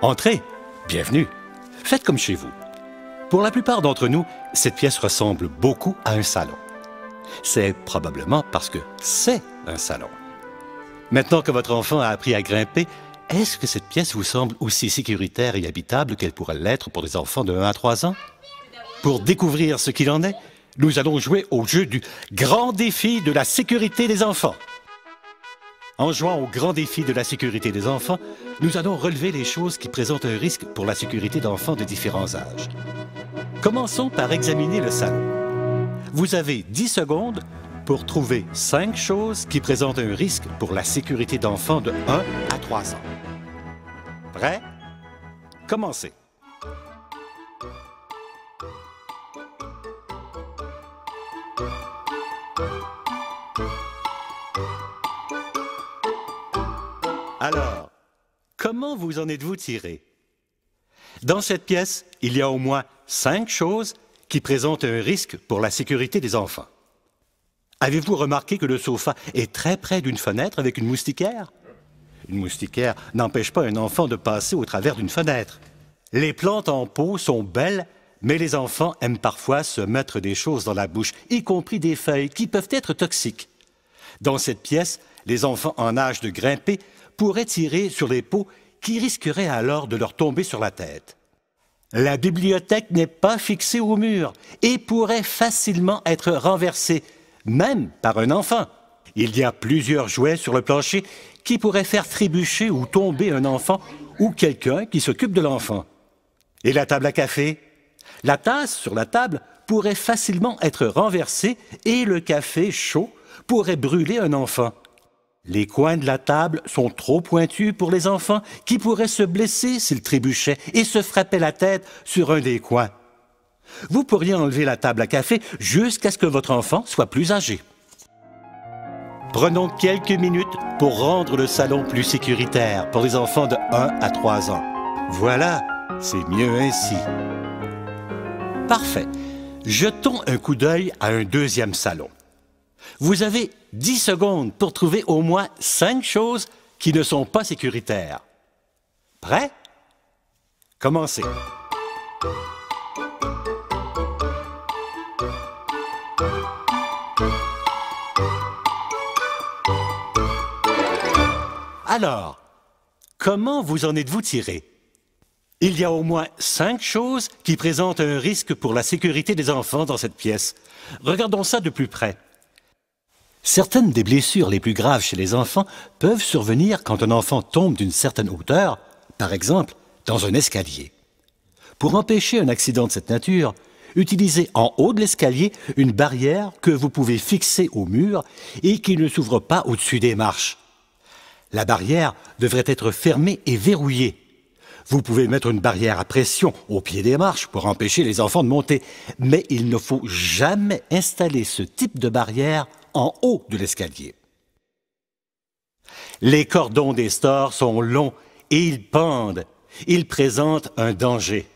Entrez, bienvenue. Faites comme chez vous. Pour la plupart d'entre nous, cette pièce ressemble beaucoup à un salon. C'est probablement parce que c'est un salon. Maintenant que votre enfant a appris à grimper, est-ce que cette pièce vous semble aussi sécuritaire et habitable qu'elle pourrait l'être pour des enfants de 1 à 3 ans? Pour découvrir ce qu'il en est, nous allons jouer au jeu du grand défi de la sécurité des enfants. En jouant au grand défi de la sécurité des enfants, nous allons relever les choses qui présentent un risque pour la sécurité d'enfants de différents âges. Commençons par examiner le salon. Vous avez 10 secondes pour trouver 5 choses qui présentent un risque pour la sécurité d'enfants de 1 à 3 ans. Prêt? Commencez. Alors, comment vous en êtes-vous tiré? Dans cette pièce, il y a au moins 5 choses qui présentent un risque pour la sécurité des enfants. Avez-vous remarqué que le sofa est très près d'une fenêtre avec une moustiquaire? Une moustiquaire n'empêche pas un enfant de passer au travers d'une fenêtre. Les plantes en pot sont belles, mais les enfants aiment parfois se mettre des choses dans la bouche, y compris des feuilles qui peuvent être toxiques. Dans cette pièce, les enfants en âge de grimper pourraient tirer sur les pots qui risqueraient alors de leur tomber sur la tête. La bibliothèque n'est pas fixée au mur et pourrait facilement être renversée, même par un enfant. Il y a plusieurs jouets sur le plancher qui pourraient faire trébucher ou tomber un enfant ou quelqu'un qui s'occupe de l'enfant. Et la table à café? La tasse sur la table pourrait facilement être renversée et le café chaud pourrait brûler un enfant. Les coins de la table sont trop pointus pour les enfants qui pourraient se blesser s'ils trébuchaient et se frappaient la tête sur un des coins. Vous pourriez enlever la table à café jusqu'à ce que votre enfant soit plus âgé. Prenons quelques minutes pour rendre le salon plus sécuritaire pour les enfants de 1 à 3 ans. Voilà, c'est mieux ainsi. Parfait. Jetons un coup d'œil à un deuxième salon. Vous avez 10 secondes pour trouver au moins 5 choses qui ne sont pas sécuritaires. Prêt? Commencez. Alors, comment vous en êtes-vous tiré? Il y a au moins 5 choses qui présentent un risque pour la sécurité des enfants dans cette pièce. Regardons ça de plus près. Certaines des blessures les plus graves chez les enfants peuvent survenir quand un enfant tombe d'une certaine hauteur, par exemple dans un escalier. Pour empêcher un accident de cette nature, utilisez en haut de l'escalier une barrière que vous pouvez fixer au mur et qui ne s'ouvre pas au-dessus des marches. La barrière devrait être fermée et verrouillée. Vous pouvez mettre une barrière à pression au pied des marches pour empêcher les enfants de monter, mais il ne faut jamais installer ce type de barrière en haut de l'escalier. Les cordons des stores sont longs et ils pendent. Ils présentent un danger.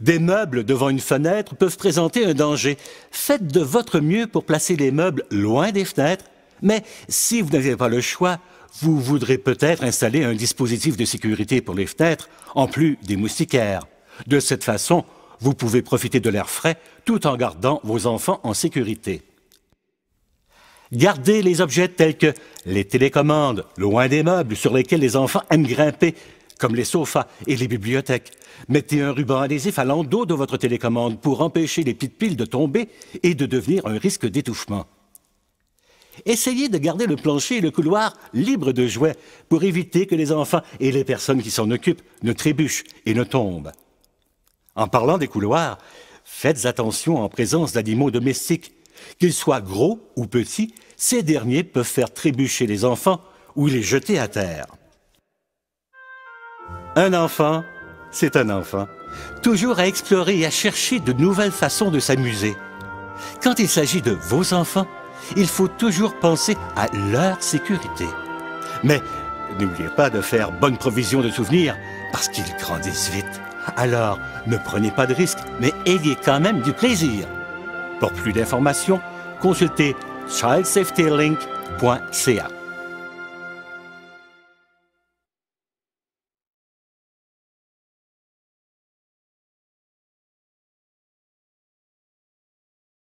Des meubles devant une fenêtre peuvent présenter un danger. Faites de votre mieux pour placer les meubles loin des fenêtres, mais si vous n'avez pas le choix, vous voudrez peut-être installer un dispositif de sécurité pour les fenêtres, en plus des moustiquaires. De cette façon, vous pouvez profiter de l'air frais tout en gardant vos enfants en sécurité. Gardez les objets tels que les télécommandes loin des meubles sur lesquels les enfants aiment grimper, comme les sofas et les bibliothèques. Mettez un ruban adhésif à l'endos de votre télécommande pour empêcher les petites piles de tomber et de devenir un risque d'étouffement. Essayez de garder le plancher et le couloir libres de jouets pour éviter que les enfants et les personnes qui s'en occupent ne trébuchent et ne tombent. En parlant des couloirs, faites attention en présence d'animaux domestiques. Qu'ils soient gros ou petits, ces derniers peuvent faire trébucher les enfants ou les jeter à terre. Un enfant, c'est un enfant, toujours à explorer et à chercher de nouvelles façons de s'amuser. Quand il s'agit de vos enfants, il faut toujours penser à leur sécurité. Mais n'oubliez pas de faire bonne provision de souvenirs parce qu'ils grandissent vite. Alors, ne prenez pas de risques, mais ayez quand même du plaisir. Pour plus d'informations, consultez childsafetylink.ca.